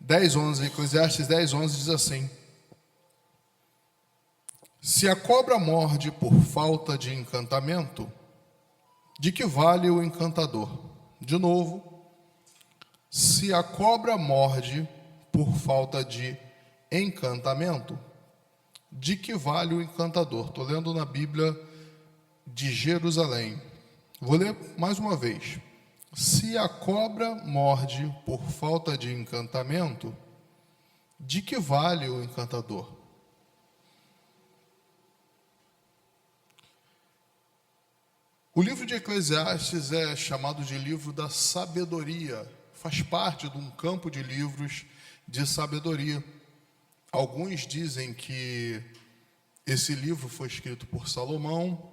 10:11, Eclesiastes 10:11 diz assim: se a cobra morde por falta de encantamento, de que vale o encantador? De novo, se a cobra morde por falta de encantamento, de que vale o encantador? Estou lendo na Bíblia de Jerusalém. Vou ler mais uma vez. Se a cobra morde por falta de encantamento, de que vale o encantador? O livro de Eclesiastes é chamado de livro da sabedoria. Faz parte de um campo de livros de sabedoria. Alguns dizem que esse livro foi escrito por Salomão.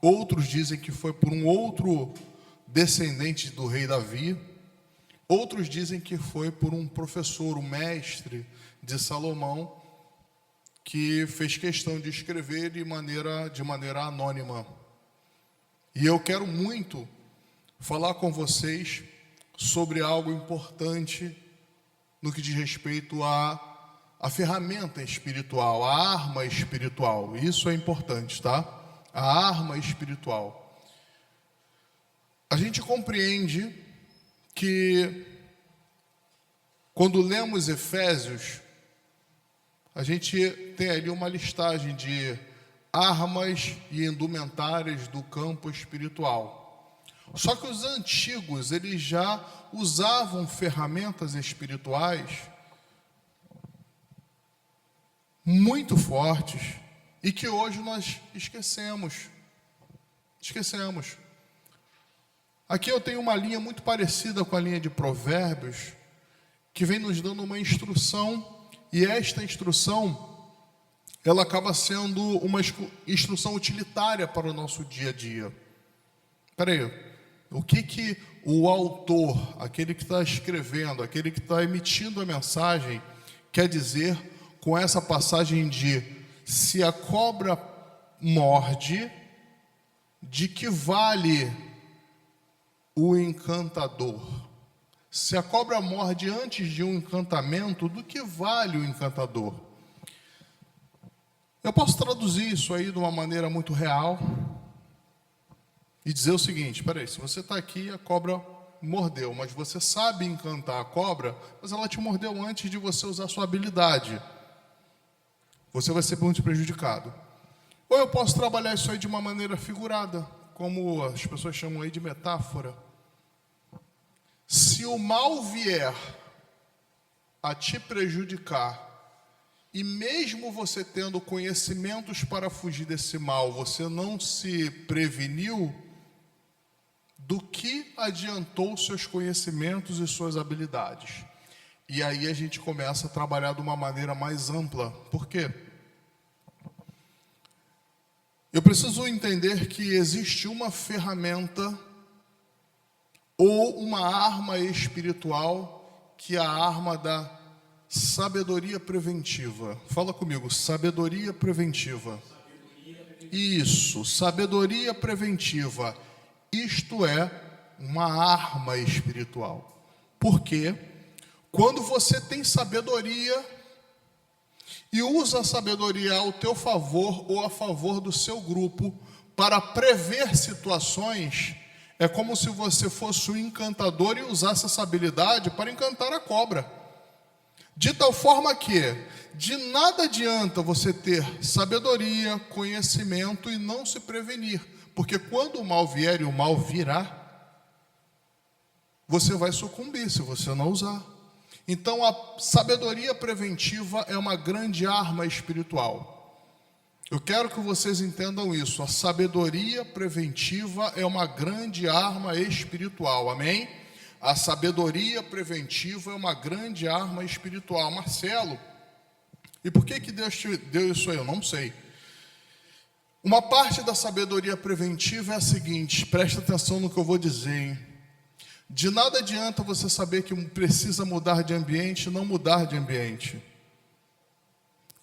Outros dizem que foi por um outro descendente do rei Davi. Outros dizem que foi por um professor, um mestre de Salomão, que fez questão de escrever de maneira anônima. E eu quero muito falar com vocês sobre algo importante no que diz respeito à ferramenta espiritual, à arma espiritual. Isso é importante, tá? A arma espiritual. A gente compreende que quando lemos Efésios, a gente tem ali uma listagem de armas e indumentárias do campo espiritual. Só que os antigos, eles já usavam ferramentas espirituais muito fortes e que hoje nós esquecemos. Aqui eu tenho uma linha muito parecida com a linha de Provérbios, que vem nos dando uma instrução, e esta instrução ela acaba sendo uma instrução utilitária para o nosso dia a dia. Espera aí, o que o autor, aquele que está escrevendo, aquele que está emitindo a mensagem, quer dizer com essa passagem de se a cobra morde, de que vale o encantador? Se a cobra morde antes de um encantamento, do que vale o encantador? Eu posso traduzir isso aí de uma maneira muito real e dizer o seguinte: peraí, se você está aqui, a cobra mordeu, mas você sabe encantar a cobra, mas ela te mordeu antes de você usar a sua habilidade. Você vai ser muito prejudicado. Ou eu posso trabalhar isso aí de uma maneira figurada, como as pessoas chamam aí de metáfora. Se o mal vier a te prejudicar, e mesmo você tendo conhecimentos para fugir desse mal, você não se preveniu, do que adiantou seus conhecimentos e suas habilidades? E aí a gente começa a trabalhar de uma maneira mais ampla. Por quê? Eu preciso entender que existe uma ferramenta ou uma arma espiritual, que é a arma da sabedoria preventiva. Fala comigo, sabedoria preventiva. Isso, sabedoria preventiva. Isto é uma arma espiritual. Porque quando você tem sabedoria e usa a sabedoria ao teu favor ou a favor do seu grupo para prever situações, é como se você fosse um encantador e usasse essa habilidade para encantar a cobra. De tal forma que de nada adianta você ter sabedoria, conhecimento e não se prevenir. Porque quando o mal vier, e o mal virá, você vai sucumbir se você não usar. Então a sabedoria preventiva é uma grande arma espiritual. Eu quero que vocês entendam isso. A sabedoria preventiva é uma grande arma espiritual. Amém? A sabedoria preventiva é uma grande arma espiritual. Marcelo, e por que Deus te deu isso aí? Eu não sei. Uma parte da sabedoria preventiva é a seguinte, presta atenção no que eu vou dizer, hein? De nada adianta você saber que precisa mudar de ambiente e não mudar de ambiente.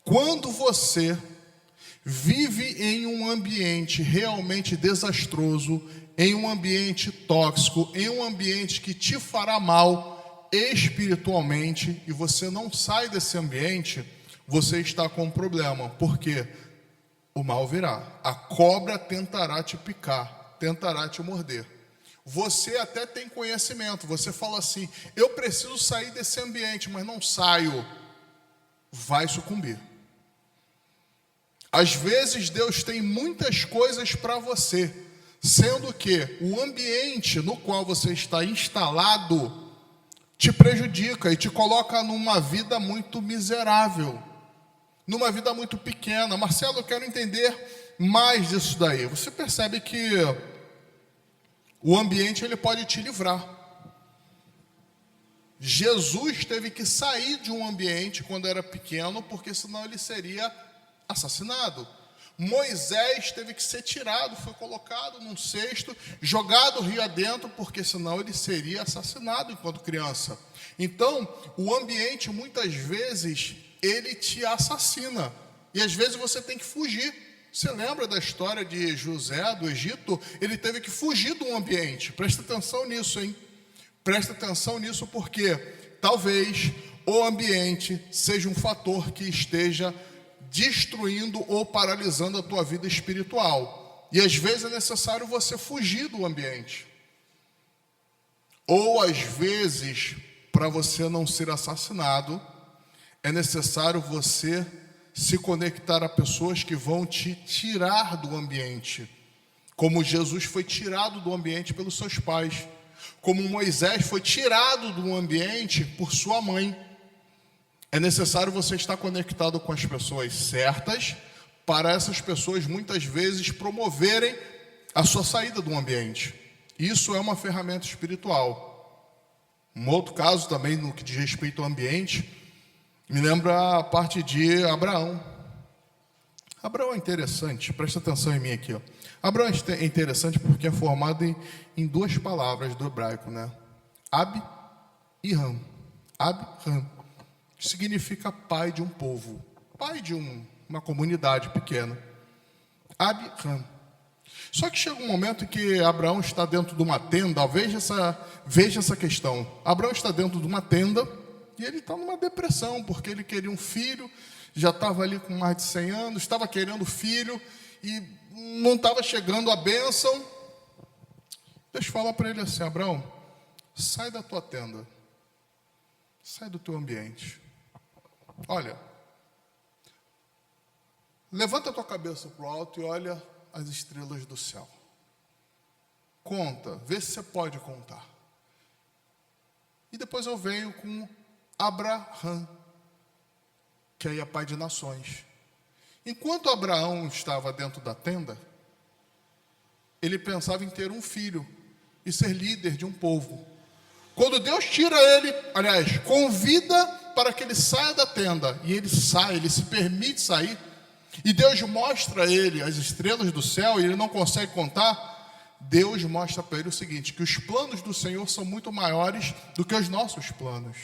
Quando você vive em um ambiente realmente desastroso, em um ambiente tóxico, em um ambiente que te fará mal, espiritualmente e você não sai desse ambiente, você está com um problema. Por quê? O mal virá. A cobra tentará te picar, tentará te morder. Você até tem conhecimento, você fala assim, eu preciso sair desse ambiente, mas não saio. Vai sucumbir. Às vezes Deus tem muitas coisas para você, sendo que o ambiente no qual você está instalado te prejudica e te coloca numa vida muito miserável, numa vida muito pequena. Marcelo, eu quero entender mais disso daí. Você percebe que o ambiente ele pode te livrar. Jesus teve que sair de um ambiente quando era pequeno, porque senão ele seria assassinado. Moisés teve que ser tirado, foi colocado num cesto, jogado rio adentro, porque senão ele seria assassinado enquanto criança. Então, o ambiente muitas vezes ele te assassina, e às vezes você tem que fugir. Você lembra da história de José do Egito? Ele teve que fugir do ambiente. Presta atenção nisso, hein? Presta atenção nisso, porque talvez o ambiente seja um fator que esteja destruindo ou paralisando a tua vida espiritual. E às vezes é necessário você fugir do ambiente. Ou às vezes, para você não ser assassinado, é necessário você se conectar a pessoas que vão te tirar do ambiente. Como Jesus foi tirado do ambiente pelos seus pais. Como Moisés foi tirado do ambiente por sua mãe. É necessário você estar conectado com as pessoas certas, para essas pessoas muitas vezes promoverem a sua saída do ambiente. Isso é uma ferramenta espiritual. Um outro caso também, no que diz respeito ao ambiente, me lembra a parte de Abraão. Abraão é interessante, presta atenção em mim aqui. Abraão é interessante porque é formado em duas palavras do hebraico, né? Ab e Ram. Ab, Ram. Que significa pai de um povo, pai de uma comunidade pequena. Ab-Ram. Só que chega um momento em que Abraão está dentro de uma tenda. Veja essa questão. Abraão está dentro de uma tenda e ele está numa depressão, porque ele queria um filho, já estava ali com mais de 100 anos, estava querendo filho e não estava chegando a bênção. Deus fala para ele assim: Abraão, sai da tua tenda, sai do teu ambiente. Olha, levanta a tua cabeça para o alto e olha as estrelas do céu. Conta, vê se você pode contar. E depois eu venho com Abraão, que aí é pai de nações. Enquanto Abraão estava dentro da tenda, ele pensava em ter um filho e ser líder de um povo. Quando Deus tira ele, aliás, convida para que ele saia da tenda, e ele sai, ele se permite sair, e Deus mostra a ele as estrelas do céu, e ele não consegue contar. Deus mostra para ele o seguinte, que os planos do Senhor são muito maiores do que os nossos planos.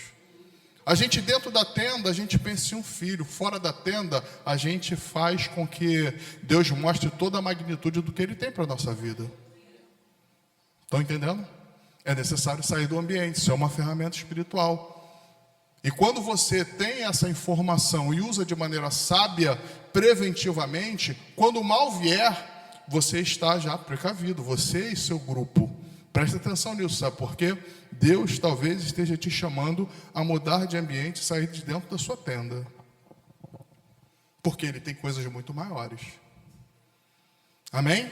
A gente dentro da tenda, a gente pensa em um filho. Fora da tenda, a gente faz com que Deus mostre toda a magnitude do que Ele tem para a nossa vida. Estão entendendo? É necessário sair do ambiente. Isso é uma ferramenta espiritual. E quando você tem essa informação e usa de maneira sábia, preventivamente, quando o mal vier, você está já precavido, você e seu grupo. Preste atenção nisso, sabe por quê? Deus talvez esteja te chamando a mudar de ambiente e sair de dentro da sua tenda. Porque Ele tem coisas muito maiores. Amém?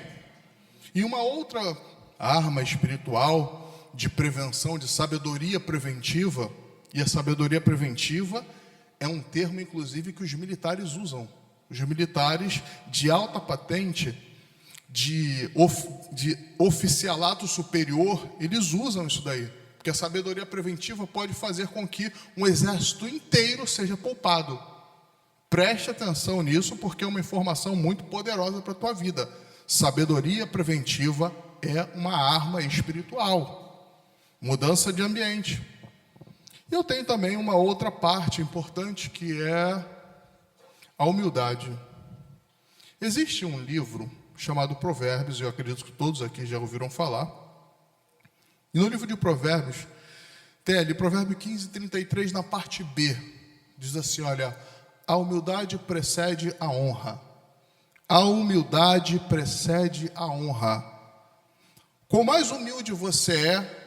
E uma outra arma espiritual de prevenção, de sabedoria preventiva, e a sabedoria preventiva é um termo, inclusive, que os militares usam. Os militares de alta patente, de oficialato superior, eles usam isso daí. Porque a sabedoria preventiva pode fazer com que um exército inteiro seja poupado. Preste atenção nisso, porque é uma informação muito poderosa para a tua vida. Sabedoria preventiva é uma arma espiritual. Mudança de ambiente. Eu tenho também uma outra parte importante, que é a humildade. Existe um livro chamado Provérbios, eu acredito que todos aqui já ouviram falar. E no livro de Provérbios, Tem ali, Provérbio 15:33, na parte B, diz assim, olha, a humildade precede a honra. A humildade precede a honra. Quanto mais humilde você é,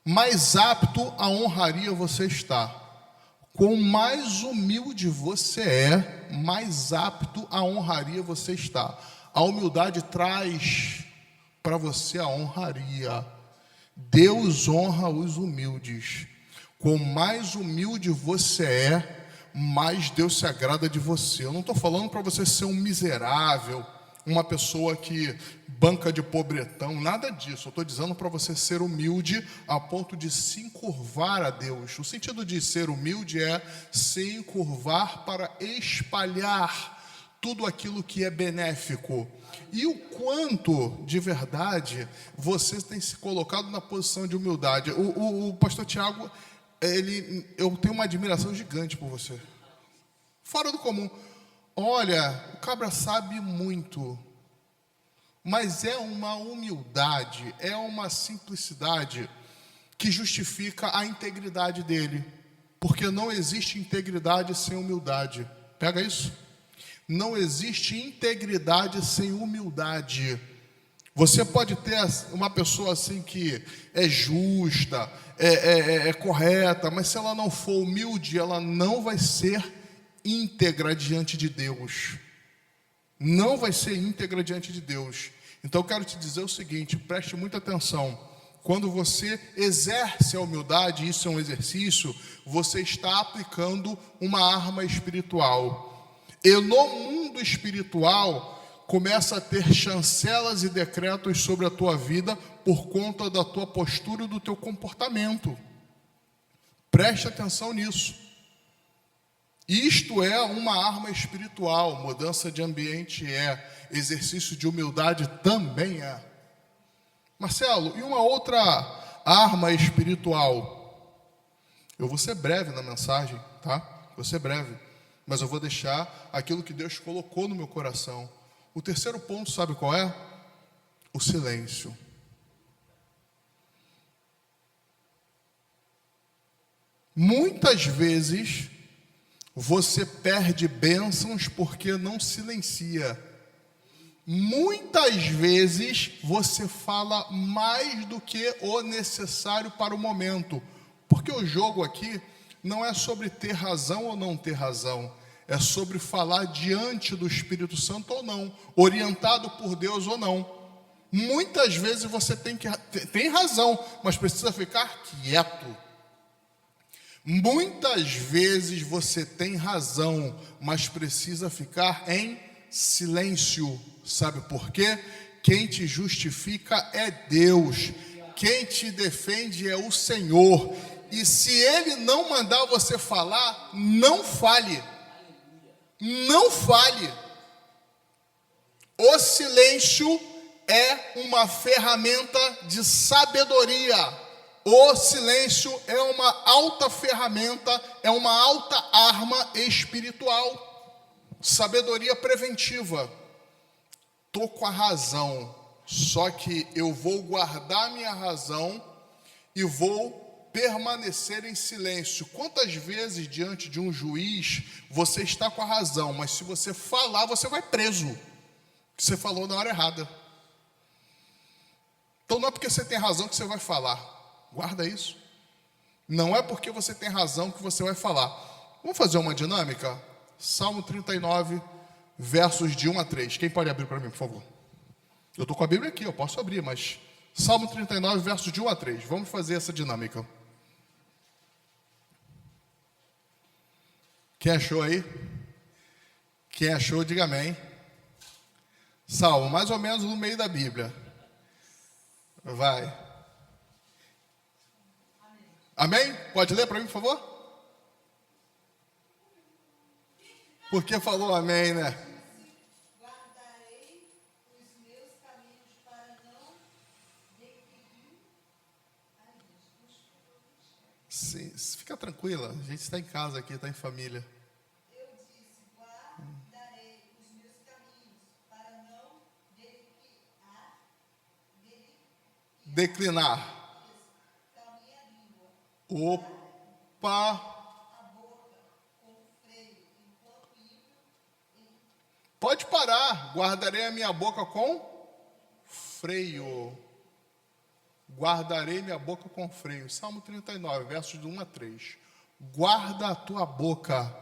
mais apto à honraria você está. Quanto mais humilde você é, mais apto à honraria você está. A humildade traz para você a honraria. Deus honra os humildes. Quanto mais humilde você é, mais Deus se agrada de você. Eu não estou falando para você ser um miserável, uma pessoa que banca de pobretão, nada disso. Eu estou dizendo para você ser humilde a ponto de se encurvar a Deus. O sentido de ser humilde é se encurvar para espalhar tudo aquilo que é benéfico. E o quanto, de verdade, você tem se colocado na posição de humildade. O pastor Tiago, eu tenho uma admiração gigante por você. Fora do comum. Olha, o cabra sabe muito, mas é uma humildade, é uma simplicidade que justifica a integridade dele. Porque não existe integridade sem humildade. Pega isso? Não existe integridade sem humildade. Você pode ter uma pessoa assim que é justa, é correta, mas se ela não for humilde, ela não vai ser íntegra diante de Deus. Não vai ser íntegra diante de Deus. Então eu quero te dizer o seguinte, preste muita atenção. Quando você exerce a humildade, isso é um exercício, você está aplicando uma arma espiritual. E no mundo espiritual, começa a ter chancelas e decretos sobre a tua vida por conta da tua postura e do teu comportamento. Preste atenção nisso. Isto é uma arma espiritual. Mudança de ambiente é, exercício de humildade também é. Marcelo, e uma outra arma espiritual? Eu vou ser breve na mensagem, tá? Vou ser breve. Mas eu vou deixar aquilo que Deus colocou no meu coração. O terceiro ponto, sabe qual é? O silêncio. Muitas vezes você perde bênçãos porque não silencia. Muitas vezes você fala mais do que o necessário para o momento. Porque o jogo aqui não é sobre ter razão ou não ter razão. É sobre falar diante do Espírito Santo ou não, orientado por Deus ou não. Muitas vezes você tem razão, mas precisa ficar quieto. Muitas vezes você tem razão, mas precisa ficar em silêncio. Sabe por quê? Quem te justifica é Deus. Quem te defende é o Senhor. E se Ele não mandar você falar, não fale. Não fale. O silêncio é uma ferramenta de sabedoria. O silêncio é uma alta ferramenta, é uma alta arma espiritual. Sabedoria preventiva. Estou com a razão, só que eu vou guardar minha razão e vou permanecer em silêncio. Quantas vezes diante de um juiz você está com a razão, mas se você falar, você vai preso. Você falou na hora errada. Então não é porque você tem razão que você vai falar. Guarda isso. Não é porque você tem razão que você vai falar. Vamos fazer uma dinâmica? Salmo 39, versos de 1 a 3. Quem pode abrir para mim, por favor? Eu estou com a Bíblia aqui, eu posso abrir, mas Salmo 39, versos de 1 a 3. Vamos fazer essa dinâmica. Quem achou aí? Quem achou, diga amém. Salmo, mais ou menos no meio da Bíblia. Vai. Amém? Pode ler para mim, por favor? Porque falou amém, né? Guardarei os meus caminhos para não declinar. Sim, fica tranquila, a gente está em casa aqui, está em família. Eu disse, guardarei os meus caminhos para não Declinar. da minha língua. Opa! a boca com freio, enquanto livro Pode parar. Guardarei a minha boca com freio. Guardarei minha boca com freio. Salmo 39, versos de 1 a 3. Guarda a tua boca.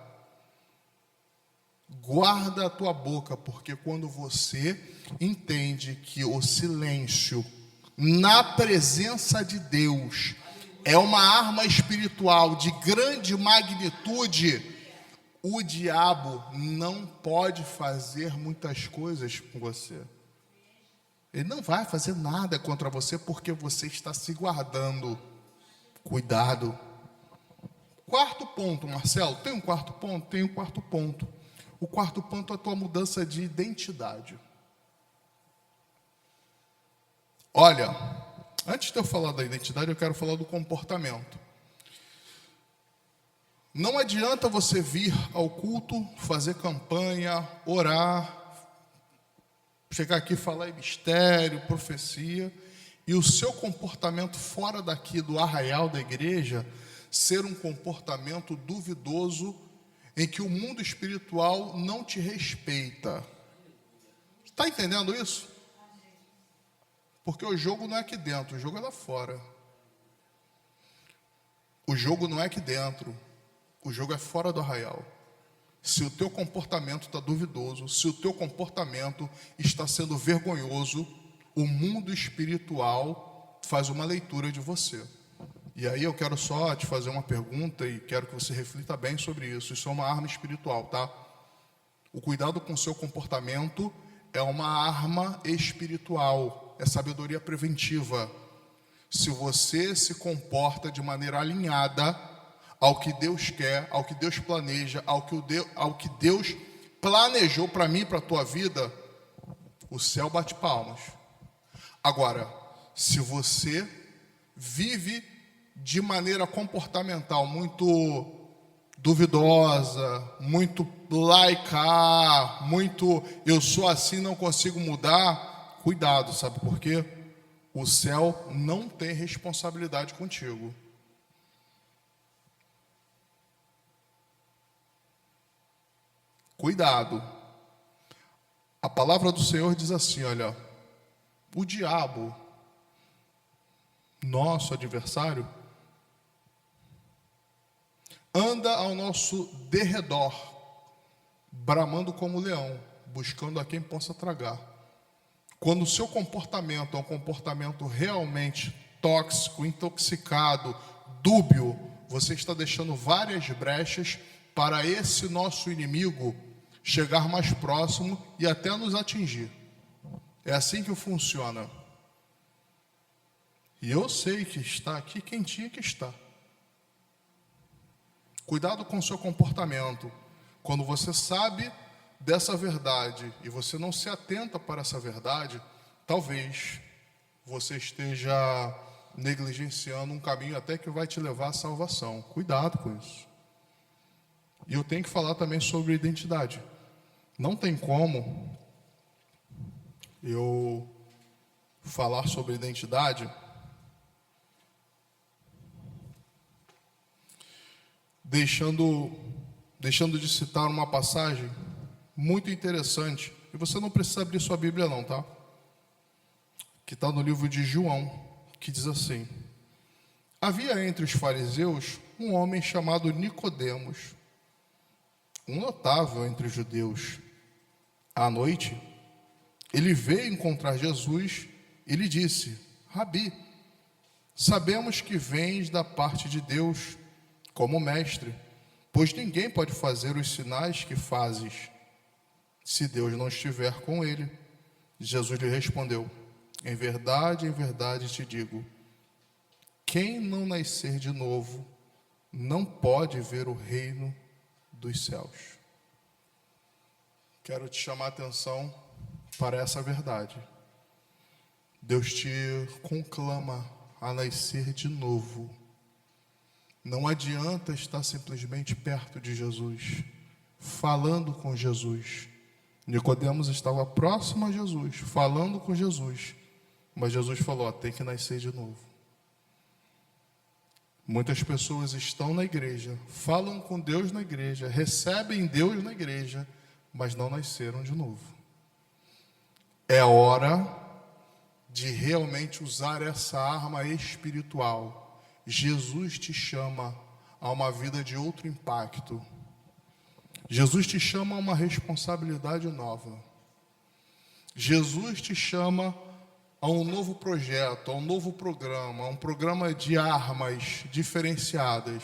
Guarda a tua boca, porque quando você entende que o silêncio na presença de Deus é uma arma espiritual de grande magnitude, o diabo não pode fazer muitas coisas com você. Ele não vai fazer nada contra você porque você está se guardando. Cuidado. Quarto ponto, Marcelo. Tem um quarto ponto? Tem um quarto ponto. O quarto ponto é a tua mudança de identidade. Olha, antes de eu falar da identidade, eu quero falar do comportamento. Não adianta você vir ao culto, fazer campanha, orar, chegar aqui e falar em mistério, profecia, e o seu comportamento fora daqui do arraial da igreja ser um comportamento duvidoso em que o mundo espiritual não te respeita. Está entendendo isso? Porque o jogo não é aqui dentro, o jogo é lá fora. O jogo não é aqui dentro, o jogo é fora do arraial. Se o teu comportamento está duvidoso, se o teu comportamento está sendo vergonhoso, o mundo espiritual faz uma leitura de você. E aí eu quero só te fazer uma pergunta e quero que você reflita bem sobre isso. Isso é uma arma espiritual, tá? O cuidado com o seu comportamento é uma arma espiritual, é sabedoria preventiva. Se você se comporta de maneira alinhada ao que Deus quer, ao que Deus planeja, ao que Deus planejou para mim e para a tua vida, o céu bate palmas. Agora, se você vive de maneira comportamental muito duvidosa, muito laica, muito eu sou assim, não consigo mudar, cuidado, sabe por quê? O céu não tem responsabilidade contigo. Cuidado. A palavra do Senhor diz assim, olha, o diabo, nosso adversário, anda ao nosso derredor, bramando como leão, buscando a quem possa tragar. Quando o seu comportamento é um comportamento realmente tóxico, intoxicado, dúbio, você está deixando várias brechas para esse nosso inimigo chegar mais próximo e até nos atingir. É assim que funciona. E eu sei que está aqui quem tinha que estar. Cuidado com o seu comportamento. Quando você sabe dessa verdade e você não se atenta para essa verdade, talvez você esteja negligenciando um caminho até que vai te levar à salvação. Cuidado com isso. E eu tenho que falar também sobre identidade. Não tem como eu falar sobre identidade deixando de citar uma passagem muito interessante. E você não precisa abrir sua Bíblia não, tá? Que está no livro de João, que diz assim: havia entre os fariseus um homem chamado Nicodemos, um notável entre os judeus. À noite, ele veio encontrar Jesus e lhe disse: Rabi, sabemos que vens da parte de Deus como mestre, pois ninguém pode fazer os sinais que fazes se Deus não estiver com ele. Jesus lhe respondeu: em verdade te digo, quem não nascer de novo não pode ver o reino dos céus. Quero te chamar a atenção para essa verdade. Deus te conclama a nascer de novo. Não adianta estar simplesmente perto de Jesus, falando com Jesus. Nicodemos estava próximo a Jesus, falando com Jesus, mas Jesus falou: tem que nascer de novo. Muitas pessoas estão na igreja, falam com Deus na igreja, recebem Deus na igreja, mas não nasceram de novo. É hora de realmente usar essa arma espiritual. Jesus te chama a uma vida de outro impacto. Jesus te chama a uma responsabilidade nova. Jesus te chama a um novo projeto, a um novo programa, a um programa de armas diferenciadas.